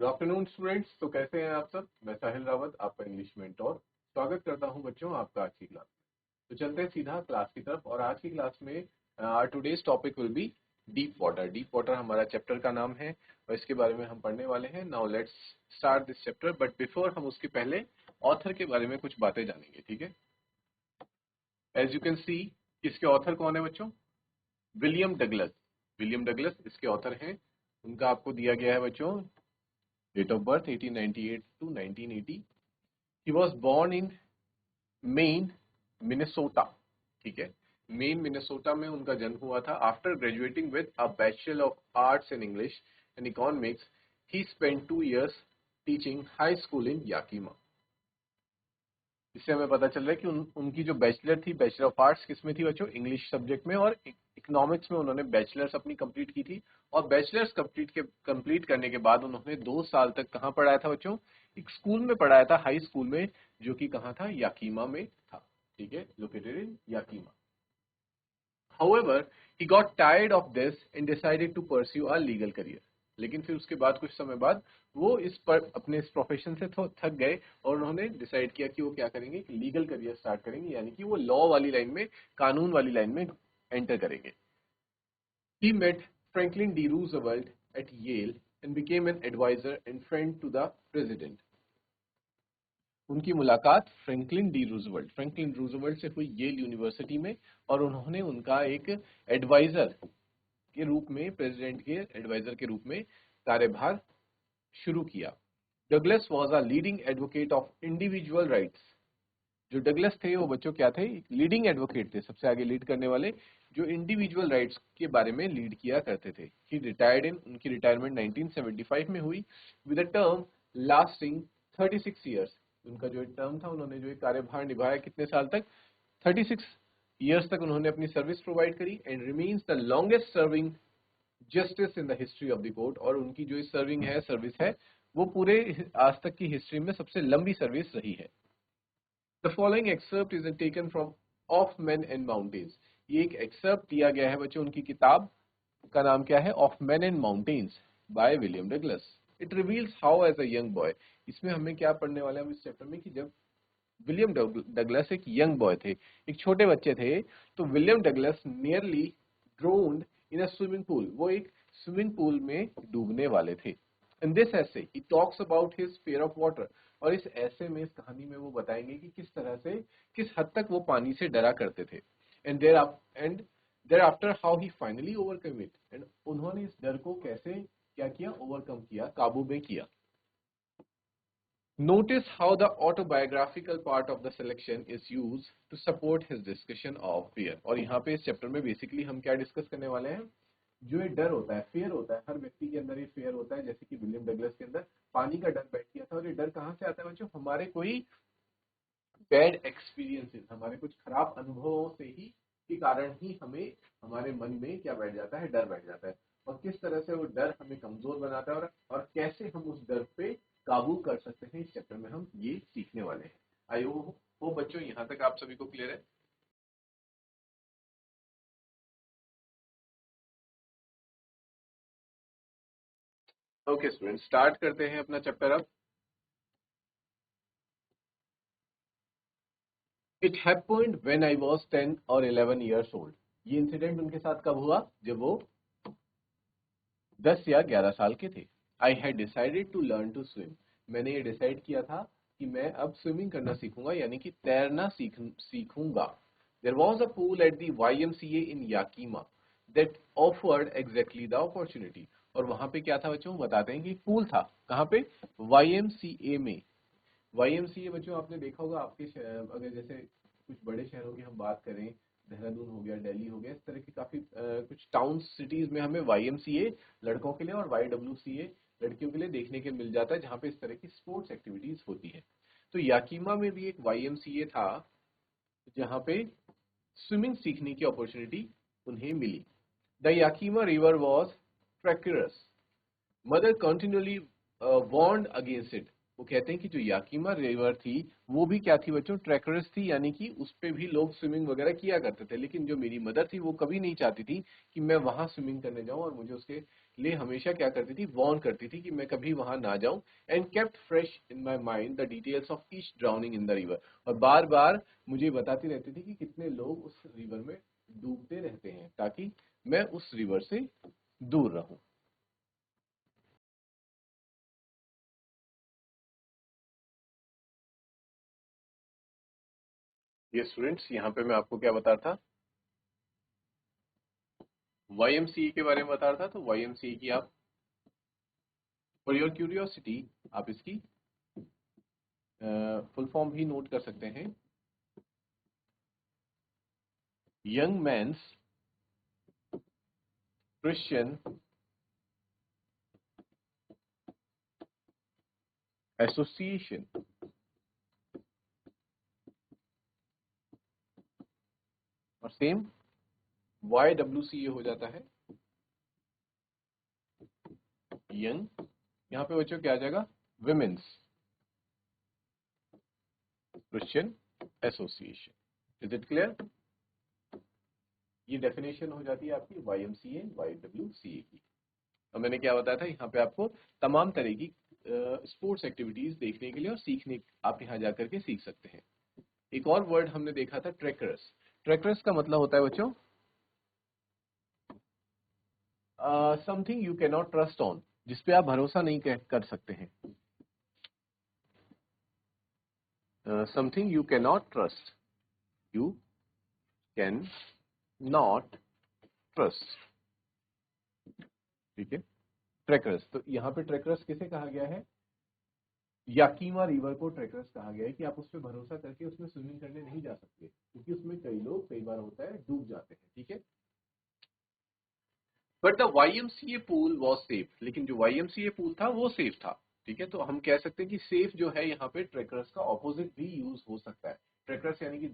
Good afternoon students. तो कैसे हैं आप सब? मैं साहिल रावत, आपका इंग्लिश मेंटोर। स्वागत करता हूं बच्चों आपका आज की क्लास में। तो चलते हैं सीधा क्लास की तरफ। और आज की क्लास में today's topic will be deep water. Deep water हमारा चैप्टर का नाम है और इसके बारे में हम पढ़ने वाले हैं। Now let's start this chapter, but before हम उसके पहले ऑथर के बारे में कुछ बातें जानेंगे, ठीक है। एज यू कैन सी, इसके ऑथर कौन है बच्चों? William Douglas. विलियम डगलस इसके ऑथर हैं। उनका आपको दिया गया है बच्चों date of birth 1898 to 1980। He was born in Maine, Minnesota, ठीक है। मेन मिनेसोटा में उनका जन्म हुआ था। After graduating with a bachelor of arts in English and economics, he spent 2 years teaching high school in Yakima. इससे हमें पता चल रहा है कि उनकी जो बैचलर थी, बैचलर ऑफ आर्ट्स किसमें थी बच्चों? इंग्लिश सब्जेक्ट में। और इकोनॉमिक्स में उन्होंने बैचलर्स अपनी कंप्लीट की थी। और बैचलर्स कंप्लीट करने के बाद उन्होंने 2 साल तक कहाँ पढ़ाया था बच्चों? एक स्कूल में पढ़ाया था, हाई स्कूल में, जो कि कहाँ था? याकीमा में था, ठीक है, located in Yakima. However, he got tired of this and decided to pursue a legal career. लेकिन फिर उसके बाद कुछ समय बाद वो अपने इस प्रोफेशन से थक गए और उन्होंने डिसाइड किया कि वो क्या करेंगे, कि लीगल करियर स्टार्ट करेंगे, यानी कि वो लॉ वाली लाइन में, कानून वाली लाइन में एंटर करेंगे। He met Franklin D. Roosevelt at Yale and became an advisor and friend to the president. उनकी मुलाकात फ्रैंकलिन रूजवेल्ट से हुई येल यूनिवर्सिटी में। और उन्होंने उनका एक एडवाइजर के रूप में, प्रेसिडेंट के एडवाइजर के रूप में कार्यभार शुरू किया। Douglas was a leading advocate of individual rights. जो डगलस थे वो बच्चों क्या थे? लीडिंग एडवोकेट थे, सबसे आगे लीड करने वाले, जो इंडिविजुअल राइट्स के बारे में लीड किया करते थे। ही रिटायर्ड इन, उनकी रिटायरमेंट 1975 में हुई, with a term lasting 36 years. उनका जो टर्म था, उन्होंने जो कार्यभार निभाया कितने साल तक? 36 ईयर्स तक उन्होंने अपनी सर्विस प्रोवाइड करी। And remains the longest serving justice in the history of the court. और उनकी जो सर्विस है वो पूरे आज तक की हिस्ट्री में सबसे लंबी सर्विस रही है। The following excerpt is taken from Of Men and Mountains. ये एक एक्सर्प्ट दिया गया है बच्चों उनकी किताब का नाम क्या है? Of men and mountains by William Douglas. It reveals how as a young boy. इसमें हमें क्या पढ़ने वाले हैं इस चैप्टर में, कि जब विलियम डगलस एक यंग बॉय थे, एक छोटे बच्चे थे, तो विलियम डगलस नियरली ड्रोन्ड इन अ स्विमिंग पूल। वो एक स्विमिंग पूल में डूबने वाले थे। इन दिस ऐसे he talks about his fear of water. और इस ऐसे में, इस कहानी में वो बताएंगे कि किस तरह से, किस हद तक वो पानी से डरा करते थे। And thereafter how he finally overcome it. And उन्होंने इस डर को कैसे क्या किया? ओवरकम किया, काबू में किया। Notice how the autobiographical part of the selection is used to support his discussion of fear. और यहाँ पे इस चैप्टर में बेसिकली हम क्या डिस्कस करने वाले हैं? जो ये डर होता है, फेयर होता है, हर व्यक्ति के अंदर ये फेयर होता है। जैसे कि विलियम डगलस के अंदर पानी का डर बैठ गया था। और ये डर कहाँ से आता है बच्चों? हमारे कोई बैड एक्सपीरियंसेस, हमारे कुछ खराब अनुभवों से ही के कारण ही हमें, हमारे मन में क्या बैठ जाता है? डर बैठ जाता है। और किस तरह से वो डर हमें कमजोर बनाता है और कैसे हम उस डर पे काबू कर सकते हैं, इस चैप्टर में हम ये सीखने वाले हैं। आई होप बच्चों यहाँ तक आप सभी को क्लियर है। ओके स्टूडेंट, स्टार्ट करते हैं अपना चैप्टर अब। It happened when I was 10 और 11 years old। ये इंसिडेंट उनके साथ कब हुआ? जब वो 10 या 11 साल के थे। I had decided to learn to swim. मैंने ये डिसाइड किया था कि मैं अब स्विमिंग करना सीखूंगा, यानी कि तैरना सीखूंगा। There was a pool at the YMCA in Yakima that offered exactly the opportunity. और वहां पे क्या था बच्चों? बताते हैं कि पूल था कहाँ पे? YMCA में। YMCA बच्चों आपने देखा होगा, आपके अगर जैसे कुछ बड़े शहरों की हम बात करें, देहरादून हो गया, दिल्ली हो गया, इस तरह की काफी कुछ टाउन सिटीज में हमें YMCA लड़कों के लिए और YWCA लड़कियों के लिए देखने के मिल जाता है, जहाँ पे इस तरह की स्पोर्ट्स एक्टिविटीज होती है। तो याकीमा में भी एक YMCA था जहाँ पे स्विमिंग सीखने की अपॉर्चुनिटी उन्हें मिली। The Yakima river was treacherous, mother continually warned against it. वो कहते हैं कि जो याकीमा रिवर थी वो भी क्या थी बच्चों, ट्रैकरस थी, यानी कि उस पे भी लोग स्विमिंग वगैरह किया करते थे। लेकिन जो मेरी मदर थी वो कभी नहीं चाहती थी कि मैं वहां स्विमिंग करने जाऊं, और मुझे उसके लिए हमेशा क्या करती थी, वार्न करती थी कि मैं कभी वहां ना जाऊं। And kept fresh in my mind the details of each drowning in the river, और बार बार मुझे बताती रहती थी कि कितने लोग उस रिवर में डूबते रहते हैं, ताकि मैं उस रिवर से दूर रहूं। ये स्टूडेंट्स, यहाँ पे मैं आपको क्या बता रहा था, YMCA के बारे में बता रहा था। तो YMCA की आप फॉर योर क्यूरियोसिटी आप इसकी फुल फॉर्म भी नोट कर सकते हैं, यंग मैन्स क्रिश्चियन एसोसिएशन। और सेम YWCA हो जाता है, यंग, यहाँ पे बच्चों क्या आ जाएगा, women's Christian association. Is it clear? ये डेफिनेशन हो जाती है आपकी YMCA YWCA की। और मैंने क्या बताया था, यहाँ पे आपको तमाम तरह की स्पोर्ट्स एक्टिविटीज देखने के लिए और सीखने, आप यहाँ जाकर के सीख सकते हैं। एक और वर्ड हमने देखा था, ट्रैकर्स। ट्रैकर्स का मतलब होता है बच्चों something you can not trust on, जिसपे आप भरोसा नहीं कर सकते हैं। Something you can not trust, you can not trust, ठीक है। ट्रैकर्स, तो यहाँ पे ट्रैकर्स किसे कहा गया है, याकीमा रिवर को ट्रैकर्स कहा गया है, कि आप उस पर भरोसा करके उसमें स्विमिंग करने नहीं जा सकते, क्योंकि उसमें कई लोग कई बार होता है डूब जाते हैं, ठीक है। But the YMCA pool was safe, लेकिन जो YMCA पूल था वो सेफ था, ठीक है। तो हम कह सकते हैं कि सेफ जो है यहाँ पे ट्रैकर्स का ऑपोजिट भी यूज हो सकता है। ट्रैकर्स यानी कि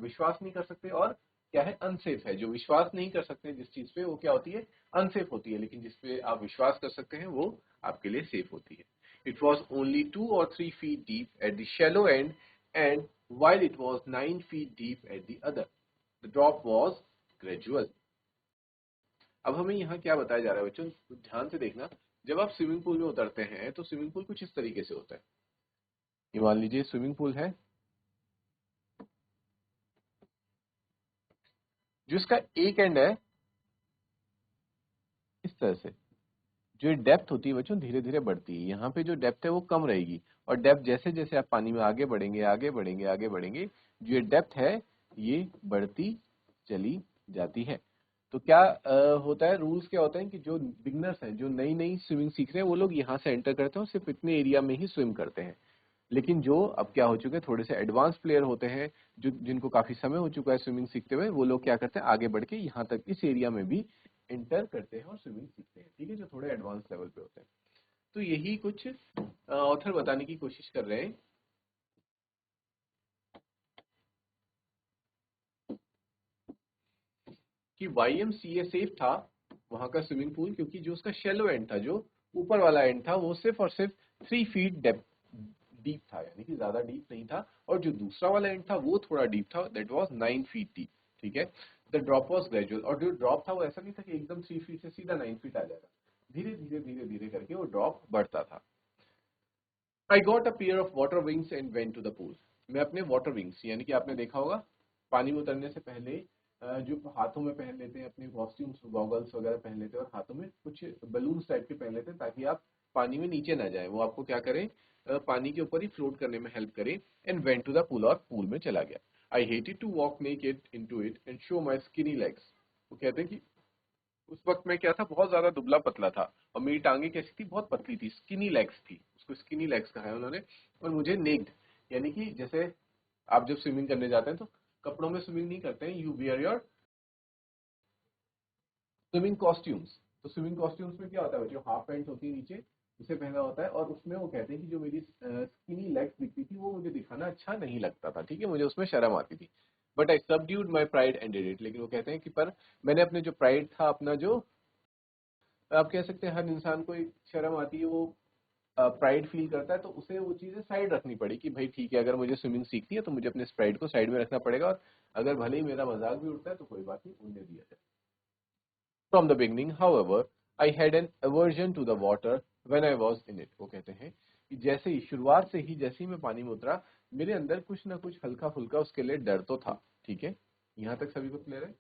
विश्वास नहीं कर सकते, और क्या है, अनसेफ है। जो विश्वास नहीं कर सकते जिस चीज पे, वो क्या होती है, अनसेफ होती है। लेकिन जिस पे आप विश्वास कर सकते हैं वो आपके लिए सेफ होती है। It was only 2 or 3 feet deep at the shallow end, and while it was 9 feet deep at the other, the drop was gradual. अब हमें यहाँ क्या बताया जा रहा है बच्चों, तो ध्यान से देखना। जब आप स्विमिंग पूल में उतरते हैं तो स्विमिंग पूल कुछ इस तरीके से होता है। ये मान लीजिए स्विमिंग पूल है, जो इसका एक एंड है इस तरह से। जो डेप्थ होती है बच्चों धीरे धीरे बढ़ती है, यहाँ पे जो डेप्थ है वो कम रहेगी, और डेप्थ जैसे जैसे आप पानी में आगे बढ़ेंगे आगे बढ़ेंगे आगे बढ़ेंगे, जो ये डेप्थ है ये बढ़ती चली जाती है। तो क्या होता है, रूल्स क्या होता है कि जो बिगनर्स हैं, जो नई नई स्विमिंग सीख रहे हैं, वो लोग यहाँ से एंटर करते हैं और सिर्फ इतने एरिया में ही स्विम करते हैं। लेकिन जो अब क्या हो चुके हैं, थोड़े से एडवांस प्लेयर होते हैं, जो जिनको काफी समय हो चुका है स्विमिंग सीखते हुए, वो लोग क्या करते हैं, आगे बढ़ के यहाँ तक इस एरिया में भी एंटर करते हैं और स्विमिंग सीखते हैं, ठीक है, जो थोड़े एडवांस लेवल पे होते हैं। तो यही कुछ ऑथर बताने की कोशिश कर रहे हैं कि YMCA सेफ था वहां का स्विमिंग पूल, क्योंकि जो उसका शेलो एंड था, जो ऊपर वाला एंड था, वो सिर्फ और सिर्फ 3 feet डीप था, यानी कि ज्यादा डीप नहीं था। और जो दूसरा वाला एंड था वो थोड़ा डीप था, दैट वाज 9 feet डीप, ठीक है। द ड्रॉप वाज ग्रेजुअल, और जो ड्रॉप था वो ऐसा नहीं था कि एकदम 3 feet से सीधा 9 feet आ जाएगा, धीरे धीरे धीरे धीरे करके वो ड्रॉप बढ़ता था। I got a pair of water wings and went to the pool. मैं अपने वाटर विंग्स, यानी कि आपने देखा होगा पानी में उतरने से पहले जो हाथों में पहन लेते हैं अपने कॉस्ट्यूम्स, गॉगल्स वगैरह पहन लेते हैं, और हाथों में कुछ बलून्स टाइप के पहन लेते हैं, ताकि आप पानी में नीचे ना जाए, वो आपको क्या करें, पानी के ऊपर ही फ्लोट करने में हेल्प करे। And went to the pool, और पूल में चला गया। I hated to walk naked into it and show my skinny legs. वो कहते हैं कि उस वक्त मैं क्या था, बहुत ज्यादा दुबला पतला था, और मेरी टांगे कैसी थी, बहुत पतली थी, स्किनी लेग्स थी, उसको स्किनी लेग्स कहा है उन्होंने। और मुझे नेक्ड, यानी कि जैसे आप जब स्विमिंग करने जाते हैं तो कपड़ों में स्विमिंग नहीं करते हैं, you wear your swimming costumes. तो स्विमिंग कॉस्ट्यूम्स में क्या होता है बच्चों, हाफ पैंट होती है नीचे, उसे पहना होता है, और उसमें वो कहते हैं कि जो मेरी स्किनी लेग्स दिखती थी वो मुझे दिखाना अच्छा नहीं लगता था, ठीक है, मुझे उसमें शर्म आती थी। But I subdued my pride and did it, लेकिन वो कहते हैं कि पर मैंने अपने जो प्राइड था, अपना जो, आप कह सकते हैं हर इंसान को एक शर्म आती है, वो प्राइड फील करता है तो उसे वो चीजें साइड रखनी पड़ी कि भाई ठीक है, अगर मुझे स्विमिंग सीखनी है तो मुझे अपने प्राइड को साइड में रखना पड़ेगा, और अगर भले ही मेरा मजाक भी उड़ता है तो कोई बात नहीं, उड़ने दिया जाए। From the beginning however I had an aversion to the water when I was in it. वो कहते हैं कि जैसे ही शुरुआत से ही, जैसे ही मैं पानी में उतरा, मेरे अंदर कुछ ना कुछ हल्का फुल्का उसके लिए डर तो था। ठीक है, यहाँ तक सभी को क्लियर है?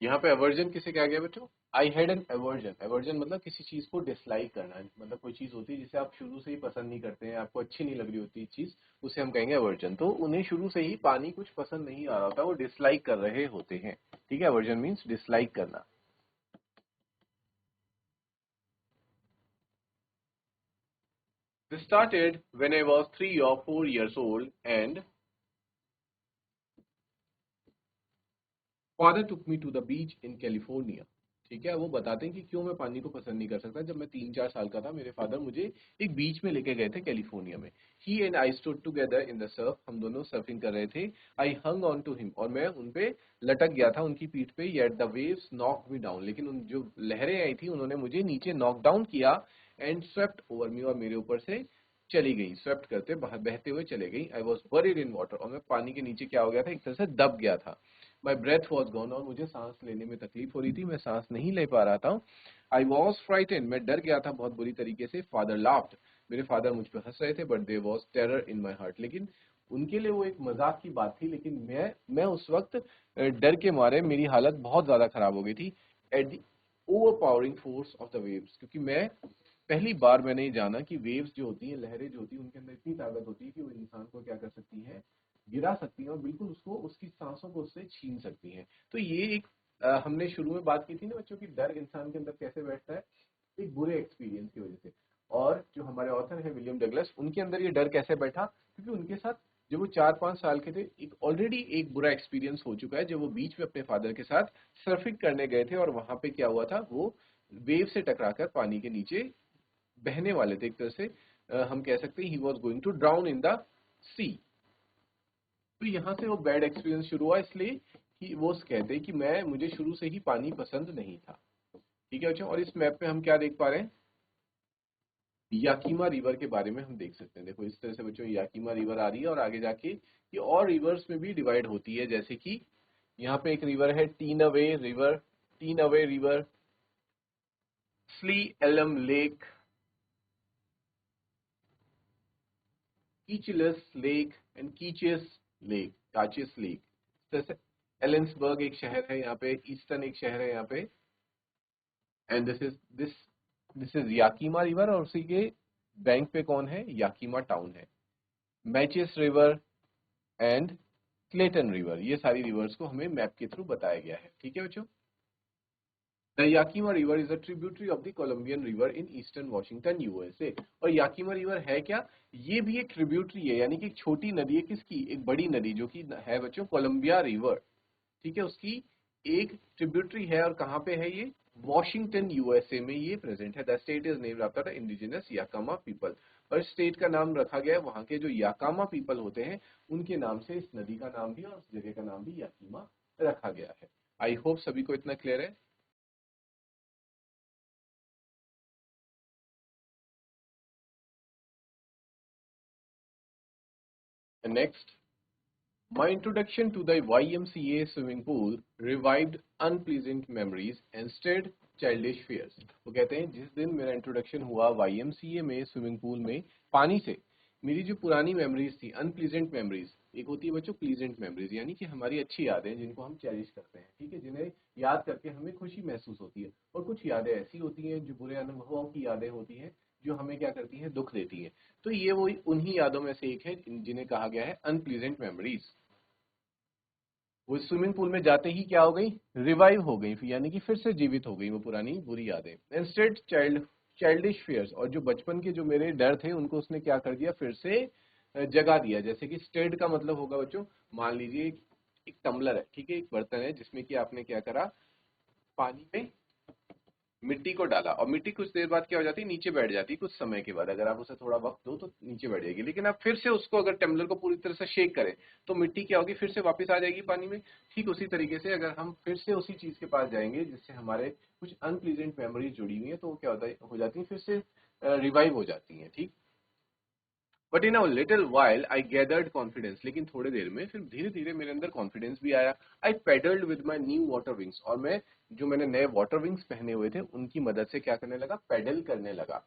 यहाँ पे अवर्जन किसे कहा गया बच्चों? आई हैड एन अवर्जन। अवर्जन मतलब किसी चीज को डिसलाइक करना, मतलब कोई चीज होती है जिसे आप शुरू से ही पसंद नहीं करते हैं, आपको अच्छी नहीं लग रही होती चीज, उसे हम कहेंगे अवर्जन। तो उन्हें शुरू से ही पानी कुछ पसंद नहीं आ रहा होता, वो डिसलाइक कर रहे होते हैं। ठीक है, अवर्जन मीन्स डिसलाइक करना। This started when I was 3 or 4 years old and father took me to the beach in California. ठीक है, वो बताते हैं कि क्यों मैं पानी को पसंद नहीं कर सकता। जब मैं 3-4 साल का था, मेरे फादर मुझे एक बीच में लेके गए थे कैलिफोर्निया में। He and I stood together in the surf. हम दोनों सर्फिंग कर रहे थे। I hung on to him, और मैं उन पे लटक गया था, उनकी पीठ पे। Yet the waves knock me down, लेकिन उन जो लहरें आई थी उन्होंने मुझे नीचे नॉक डाउन किया। एंड स्वेप्ट ओवर मी, और मेरे ऊपर से चली गई, स्वेप्ट करते बहते हुए चले गई। I was buried in water, और मैं पानी के नीचे क्या हो गया था, एक तरह से दब गया था। माई ब्रेथ वॉज गॉन, और मुझे सांस लेने में तकलीफ हो रही थी, मैं सांस नहीं ले पा रहा था। आई वॉज फ्राइटेन, मैं डर गया था बहुत बुरी तरीके से। फादर लाफ्ड, मेरे फादर मुझ पर हंस रहे थे। But there was terror in my heart, लेकिन उनके लिए वो एक मजाक की बात थी, लेकिन मैं उस वक्त डर के मारे मेरी हालत बहुत ज्यादा खराब हो गई थी। At the over powering force of the waves, क्योंकि मैं पहली बार मैंने ये जाना कि वेव्स जो होती हैं, लहरें जो होती हैं, उनके अंदर इतनी ताकत होती है कि वो इंसान को क्या कर सकती है, गिरा सकती हैं, और बिल्कुल उसको, उसकी सांसों को उससे छीन सकती हैं। तो ये एक हमने शुरू में बात की थी ना बच्चों की, डर इंसान के अंदर कैसे बैठता है, एक बुरे एक्सपीरियंस की वजह से। और जो हमारे ऑथर है विलियम डगलस, उनके अंदर ये डर कैसे बैठा, क्योंकि उनके साथ जब वो 4-5 साल के थे, एक ऑलरेडी एक बुरा एक्सपीरियंस हो चुका है, जब वो बीच में अपने फादर के साथ सर्फिंग करने गए थे, और वहां पे क्या हुआ था, वो वेव से टकराकर पानी के नीचे बहने वाले थे। एक तरह से हम कह सकते हैं he was going to drown in the sea. तो यहाँ से वो बैड एक्सपीरियंस शुरू हुआ, इसलिए कि वो कहते हैं कि मुझे शुरू से ही पानी पसंद नहीं था। ठीक है बच्चों, और इस मैप में हम क्या देख पा रहे हैं, याकीमा रिवर के बारे में हम देख सकते हैं। देखो इस तरह से बच्चों याकीमा रिवर आ रही है, और आगे जाके ये और रिवर्स में भी डिवाइड होती है। जैसे कि यहाँ पे एक रिवर है Teanaway river, Teanaway river, Cle Elum lake, Keechelus lake and Kachess lake, Kachess lake. जैसे एलेंसबर्ग एक शहर है यहाँ पे, ईस्टर्न एक शहर है यहाँ पे, एंड दिस इज याकीमा रिवर, और उसी के बैंक पे कौन है, याकीमा टाउन है। Matches river and Clayton river, ये सारी रिवर्स को हमें मैप के थ्रू बताया गया है। ठीक है बच्चों, the Yakima river is a tributary of the Columbian river in eastern Washington USA. और याकीमा रिवर है क्या, ये भी एक ट्रिब्यूटरी है, यानी कि एक छोटी नदी है किसकी, एक बड़ी नदी जो कि है बच्चों कोलंबिया रिवर। ठीक है, उसकी एक ट्रिब्यूटरी है, और कहाँ पे है ये, वॉशिंगटन यूएसए में ये प्रेजेंट है। The state is named after the indigenous Yakama people, और स्टेट का नाम रखा गया है वहां के जो याकामा पीपल होते हैं उनके नाम से, इस नदी का नाम भी और उस जगह का नाम भी याकीमा रखा गया है। आई होप सभी को इतना क्लियर है। Next, my introduction to the YMCA swimming pool revived unpleasant memories and stirred childish fears। वो कहते हैं जिस दिन मेरा इंट्रोडक्शन हुआ YMCA में स्विमिंग पूल में पानी से, मेरी जो पुरानी मेमोरीज थी, अनप्लीजेंट मेमोरीज, एक होती है बच्चों प्लीजेंट मेमोरीज, यानी कि हमारी अच्छी यादें जिनको हम चेरिश करते हैं, ठीक है, जिन्हें याद करके हमें खुशी महसूस होती है। और कुछ यादें ऐसी होती हैं जो बुरे अनुभवों की यादें होती हैं, जो हमें क्या करती हैं, दुख देती हैं। तो ये वो उन्हीं यादों में से एक है जिन्हें कहा गया है अनप्लीजेंट मेमोरीज। वो स्विमिंग पूल में जाते ही क्या हो गई, रिवाइव हो गई, यानी कि फिर से जीवित हो गई वो पुरानी बुरी यादें। इंस्टेड चाइल्डिश फियर्स, और जो बचपन के जो मेरे डर थे उनको उसने क्या कर दिया, फिर से जगा दिया। जैसे कि स्टेड का मतलब होगा बच्चों, मान लीजिए एक टम्बलर है, ठीक है, एक बर्तन है जिसमें कि आपने क्या करा, पानी में मिट्टी को डाला और मिट्टी कुछ देर बाद क्या हो जाती है, नीचे बैठ जाती है कुछ समय के बाद। अगर आप उसे थोड़ा वक्त दो तो नीचे बैठ जाएगी, लेकिन आप फिर से उसको अगर टम्बलर को पूरी तरह से शेक करें तो मिट्टी क्या होगी, फिर से वापस आ जाएगी पानी में। ठीक उसी तरीके से अगर हम फिर से उसी चीज के पास जाएंगे जिससे हमारे कुछ अनप्लीजेंट मेमोरीज जुड़ी हुई है, तो वो क्या होता है, हो जाती है, फिर से रिवाइव हो जाती है। ठीक, but in a little while I gathered confidence, लेकिन थोड़ी देर में फिर धीरे धीरे मेरे अंदर कॉन्फिडेंस भी आया। I paddled with my new water wings, और मैं जो मैंने नए वाटर विंग्स पहने हुए थे उनकी मदद से क्या करने लगा, पेडल करने लगा।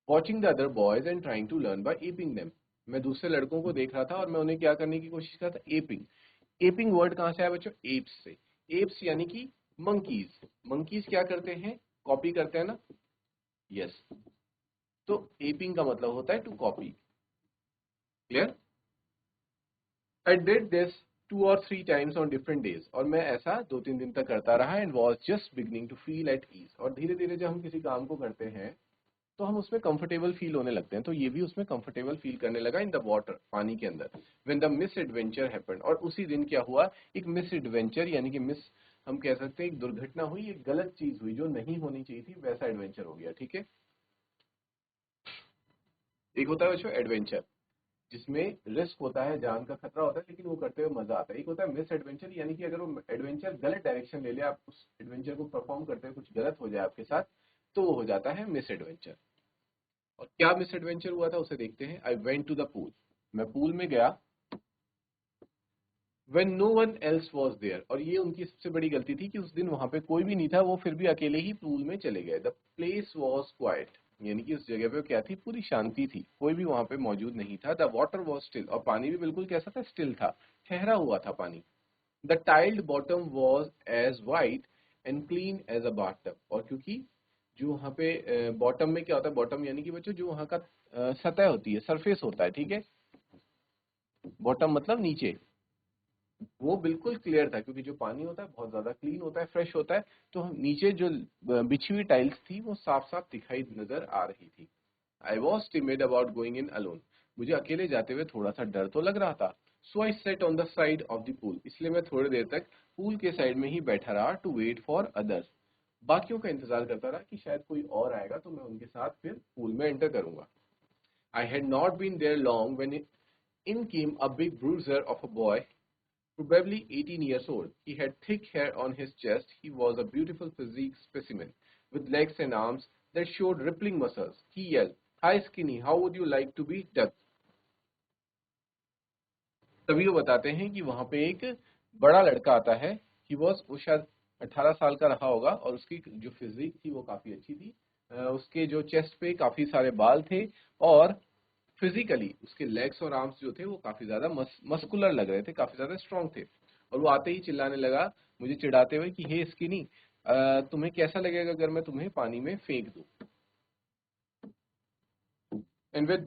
Watching the other boys and trying to learn by aping them, मैं दूसरे लड़कों को देख रहा था और मैं उन्हें क्या करने की कोशिश कर रहा था, एपिंग। एपिंग वर्ड कहाँ से आया बच्चों, एप्स से। एप्स यानी कि मंकीज। मंकीज क्या करते हैं, कॉपी करते हैं ना, यस। तो एपिंग का मतलब होता है to copy. Clear? I did this 2 or 3 times on different days, और मैं ऐसा 2-3 दिन तक करता रहा and was just beginning to feel at ease। और धीरे धीरे जब हम किसी काम को करते हैं तो हम उसमें कंफर्टेबल फील होने लगते हैं, तो ये भी उसमें कंफर्टेबल फील करने लगा इन द वाटर, पानी के अंदर। When the miss adventure happened, और उसी दिन क्या हुआ, एक मिस एडवेंचर यानी कि मिस, हम कह सकते हैं एक दुर्घटना हुई, एक गलत चीज हुई जो नहीं होनी चाहिए थी, वैसा एडवेंचर हो गया। ठीक है, एक होता है बच्चों एडवेंचर जिसमें रिस्क होता है, जान का खतरा होता है, लेकिन वो करते हुए मजा आता है। एक होता है मिस एडवेंचर, यानी कि अगर वो एडवेंचर गलत डायरेक्शन ले ले, आप उस एडवेंचर को परफॉर्म करते हुए कुछ गलत हो जाए आपके साथ, तो वो हो जाता है मिस एडवेंचर। और क्या मिस एडवेंचर हुआ था उसे देखते हैं। I went to the pool, मैं पूल में गया। When no one else was there, और ये उनकी सबसे बड़ी गलती थी कि उस दिन वहां पे कोई भी नहीं था, वो फिर भी अकेले ही पूल में चले गए। द प्लेस वॉज क्वाइट, यानी कि उस जगह पे क्या थी, पूरी शांति थी, कोई भी वहां पे मौजूद नहीं था। द वाटर वॉज स्टिल, और पानी भी बिल्कुल कैसा था, स्टिल था, ठहरा हुआ था पानी। The tiled bottom was as white and clean as a bathtub, और क्योंकि जो वहाँ पे बॉटम में क्या होता है, बॉटम यानी कि बच्चों जो वहाँ का सतह होती है, सरफेस होता है, ठीक है, बॉटम मतलब नीचे, वो बिल्कुल क्लियर था, क्योंकि जो पानी होता है बहुत ज्यादा क्लीन होता है, फ्रेश होता है, तो नीचे जो बिछी हुई टाइल्स थी वो साफ साफ दिखाई नजर आ रही थी। I was timid about going in alone, मुझे अकेले जाते हुए थोड़ा सा डर तो लग रहा था। So I sat on the side of the pool, इसलिए मैं थोड़ी देर तक पूल के साइड में ही बैठा रहा, टू वेट फॉर अदर्स, बाकियों का इंतजार करता रहा कि शायद कोई और आएगा तो मैं उनके साथ फिर पूल में एंटर करूंगा। I had not been there long when in came a big bruiser of a boy, probably 18 years old. He had thick hair on his chest. He was a beautiful physique specimen with legs and arms that showed rippling muscles. He yelled, "Hi skinny, how would you like to be ducked?" तभी वो बताते हैं कि वहां पे एक बड़ा लड़का आता है। वो शायद 18 साल का रहा होगा, और उसकी जो फिजिक थी वो काफी अच्छी थी। उसके जो चेस्ट पे काफी सारे बाल थे, और फिजिकली उसके लेग्स और आर्म्स जो थे वो काफी ज्यादा मस्कुलर लग रहे थे, काफी ज्यादा स्ट्रांग थे। और वो आते ही चिल्लाने लगा मुझे चिढ़ाते हुए कि हे स्किनी, तुम्हें कैसा लगेगा अगर मैं तुम्हें पानी में फेंक दूं। And with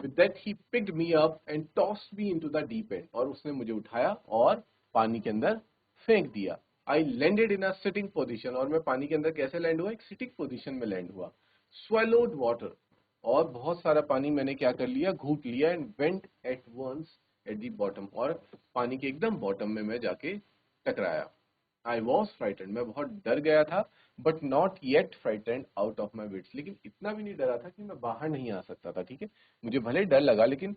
that he picked me up and tossed me into the deep and, और उसने मुझे उठाया और पानी के अंदर फेंक दिया। I landed in a sitting position, और मैं पानी के अंदर कैसे लैंड हुआ, एक सिटिंग पोजीशन में लैंड हुआ। swallowed वाटर, और बहुत सारा पानी मैंने क्या कर लिया, घूट लिया। And went at once at the bottom, और पानी के एकदम बॉटम में मैं जाके टकराया। आई वॉज फ्राइटेंड, मैं बहुत डर गया था, but not yet frightened out of my wits, लेकिन इतना भी नहीं डरा था कि मैं बाहर नहीं आ सकता था। ठीक है, मुझे भले डर लगा, लेकिन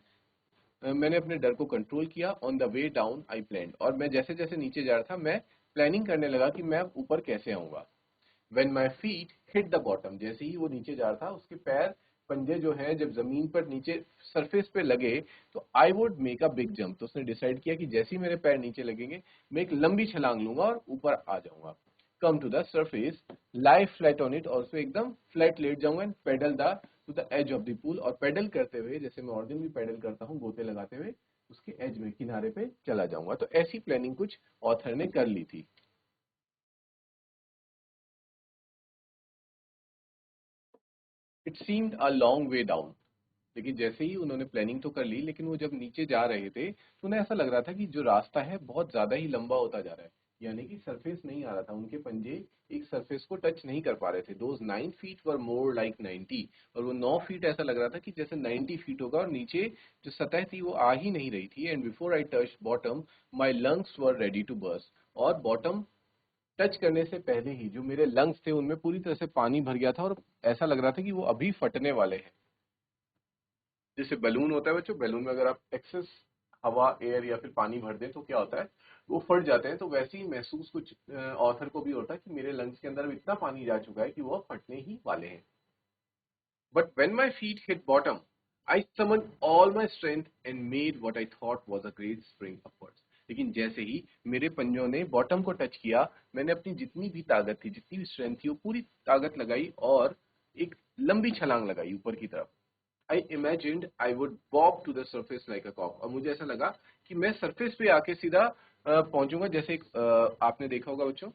मैंने अपने डर को कंट्रोल किया। On the way down I plan, और मैं जैसे जैसे नीचे जा रहा था मैं प्लानिंग करने लगा कि मैं ऊपर कैसे आऊंगा। When my feet hit the bottom, जैसे ही वो नीचे जा रहा था, उसके पैर, पंजे जो हैं, जब जमीन पर नीचे सरफेस पे लगे, तो I would make a big jump, तो उसने डिसाइड किया कि जैसे ही मेरे पैर नीचे लगेंगे मैं एक लंबी छलांग लूंगा और ऊपर आ जाऊंगा। Come to the surface, lie flat on it, और उसमें एकदम फ्लैट लेट जाऊंगा। And paddle the to the edge of the pool, और पेडल करते हुए, जैसे मैं और दिन भी पेडल करता हूँ गोते लगाते हुए, उसके एज में, किनारे पे चला जाऊंगा। तो ऐसी प्लानिंग कुछ ऑथर ने कर ली थी। It seemed a long way down, लेकिन जैसे ही उन्होंने प्लानिंग तो कर ली, लेकिन वो जब नीचे जा रहे थे तो उन्हें ऐसा लग रहा था कि जो रास्ता है बहुत ज्यादा ही लंबा होता जा रहा है, यानी कि सरफेस नहीं आ रहा था, उनके पंजे एक सरफेस को टच नहीं कर पा रहे थे। Those 9 feet were more like 90, और वो 9 फीट ऐसा लग रहा था कि जैसे 90 फीट होगा, और नीचे जो सतह थी वो आ ही नहीं रही थी। And before I touch bottom my lungs were ready to burst, और बॉटम टच करने से पहले ही जो मेरे लंग्स थे उनमें पूरी तरह से पानी भर गया था और ऐसा लग रहा था कि वो अभी फटने वाले हैं। जैसे बैलून होता है बच्चों, बैलून में अगर आप एक्सेस हवा, एयर या फिर पानी भर दें तो क्या होता है, वो फट जाते हैं। तो वैसे ही महसूस कुछ ऑथर को भी होता है कि मेरे लंग्स के अंदर अब इतना पानी जा चुका है कि वो फटने ही वाले हैं। But when my feet hit bottom, I summoned all my strength and made what I thought was a great spring upwards. लेकिन जैसे ही मेरे पंजों ने बॉटम को टच किया, मैंने अपनी जितनी भी ताकत थी, जितनी भी स्ट्रेंथ थी, वो पूरी ताकत लगाई और एक लंबी छलांग लगाई ऊपर की तरफ। I imagined I would bob to the surface like a cork. और मुझे ऐसा लगा कि मैं सरफेस पे आके सीधा पहुंचूंगा। जैसे एक आपने देखा होगा बच्चों,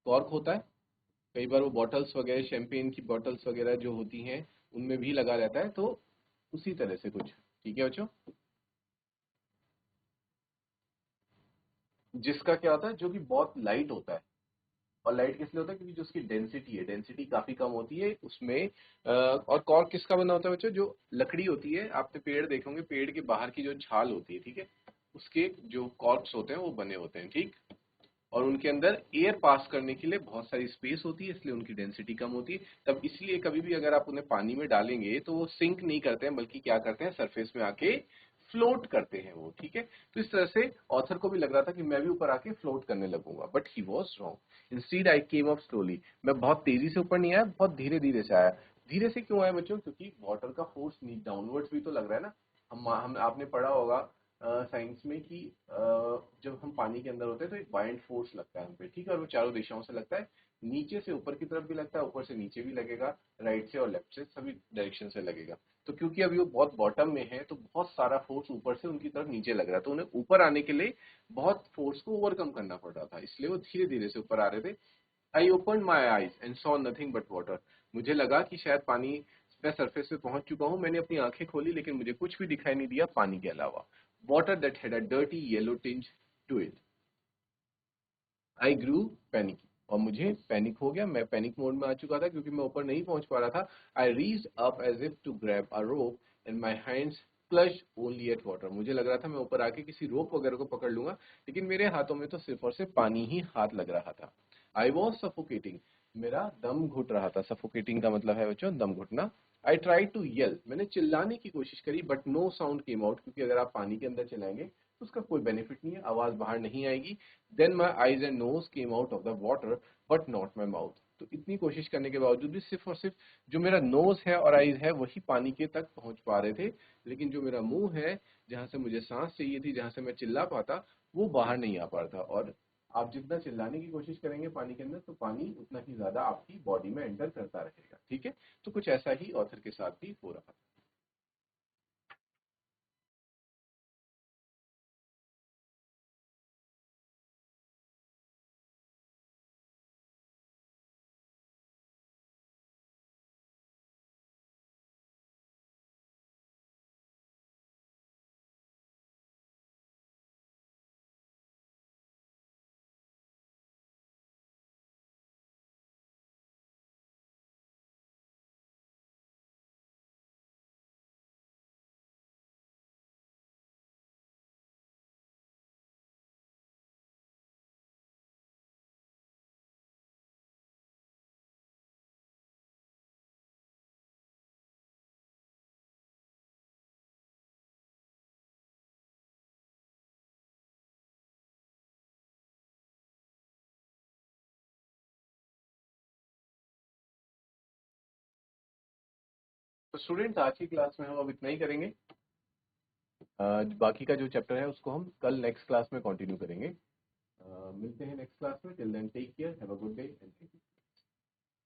कॉर्क होता है, कई बार वो बॉटल्स वगैरह, शैंपेन की बॉटल्स वगैरह जो होती हैं उनमें भी लगा रहता है, तो उसी तरह से कुछ। ठीक है बच्चों, जिसका क्या होता है, जो कि बहुत लाइट होता है। और लाइट किस लिए होता है, क्योंकि जो उसकी डेंसिटी है, डेंसिटी काफी कम होती है उसमें। और कॉर्क किसका बना होता है बच्चों, जो लकड़ी होती है, आपने पेड़ देखे होंगे, पेड़ के बाहर की जो छाल होती है, ठीक है, उसके जो कॉर्क्स होते हैं वो बने होते हैं, ठीक। और उनके अंदर एयर पास करने के लिए बहुत सारी स्पेस होती है, इसलिए उनकी डेंसिटी कम होती है। तब इसलिए कभी भी अगर आप उन्हें पानी में डालेंगे तो वो सिंक नहीं करते हैं, बल्कि क्या करते हैं, सरफेस में आके फ्लोट करते हैं वो, ठीक है। तो इस तरह से ऑथर को भी लग रहा था कि मैं भी ऊपर आके फ्लोट करने लगूंगा, but he was wrong. Instead I came up slowly. मैं बहुत तेजी से ऊपर नहीं आया, बहुत धीरे धीरे से आया। धीरे से क्यों आया बच्चों, क्योंकि वाटर का फोर्स डाउनवर्ड्स भी तो लग रहा है ना। हम आपने पढ़ा होगा साइंस में कि जब हम पानी के अंदर होते हैं तो एक बाइंड फोर्स लगता है हम पे, ठीक है, और वो चारों दिशाओं से लगता है। नीचे से ऊपर की तरफ भी लगता है, ऊपर से नीचे भी लगेगा, राइट से और लेफ्ट से, सभी डायरेक्शन से लगेगा। तो क्योंकि अभी वो बहुत बॉटम में है तो बहुत सारा फोर्स ऊपर से उनकी तरफ नीचे लग रहा है, तो उन्हें ऊपर आने के लिए बहुत फोर्स को ओवरकम करना पड़ रहा था, इसलिए वो धीरे धीरे से ऊपर आ रहे थे। I open my eyes and saw nothing but water. मुझे लगा कि शायद पानी, मैं सरफेस पे पहुंच चुका हूं। मैंने अपनी आंखें खोली लेकिन मुझे कुछ भी दिखाई नहीं दिया पानी के अलावा। Water that had a dirty yellow tinge to it. I grew panic. और मुझे पैनिक हो गया, मैं पैनिक मोड में आ चुका था क्योंकि मैं ऊपर नहीं पहुंच पा रहा था। I reached up as if to grab a rope and my hands clutch only at water. मुझे लग रहा था मैं ऊपर आके किसी रोप वगैरह को पकड़ लूंगा, लेकिन मेरे हाथों में तो सिर्फ और सिर्फ पानी ही हाथ लग रहा था। I was suffocating. मेरा दम घुट रहा था। सफोकेटिंग का मतलब है बच्चों दम घुटना। I try to yell. मैंने चिल्लाने की कोशिश करी, but no sound came out, क्योंकि अगर आप पानी के अंदर चिल्लाएंगे तो उसका कोई बेनिफिट नहीं है, आवाज बाहर नहीं आएगी। Then my eyes and nose came out of the water but not my mouth. तो इतनी कोशिश करने के बावजूद भी सिर्फ और सिर्फ जो मेरा नोज है और आईज है वही पानी के तक पहुंच पा रहे थे, लेकिन जो मेरा मुंह है, जहां से मुझे सांस चाहिए थी, जहां से मैं चिल्ला पाता, वो बाहर नहीं आ पा रहा था। और आप जितना चिल्लाने की कोशिश करेंगे पानी के अंदर, तो पानी उतना ही ज्यादा आपकी बॉडी में एंटर करता रहेगा, ठीक है। तो कुछ ऐसा ही ऑथर के साथ भी हो रहा था। तो स्टूडेंट, आज की क्लास में हम अब इतना ही करेंगे। बाकी का जो चैप्टर है उसको हम कल नेक्स्ट क्लास में कंटिन्यू करेंगे। मिलते हैं नेक्स्ट क्लास में। Till then take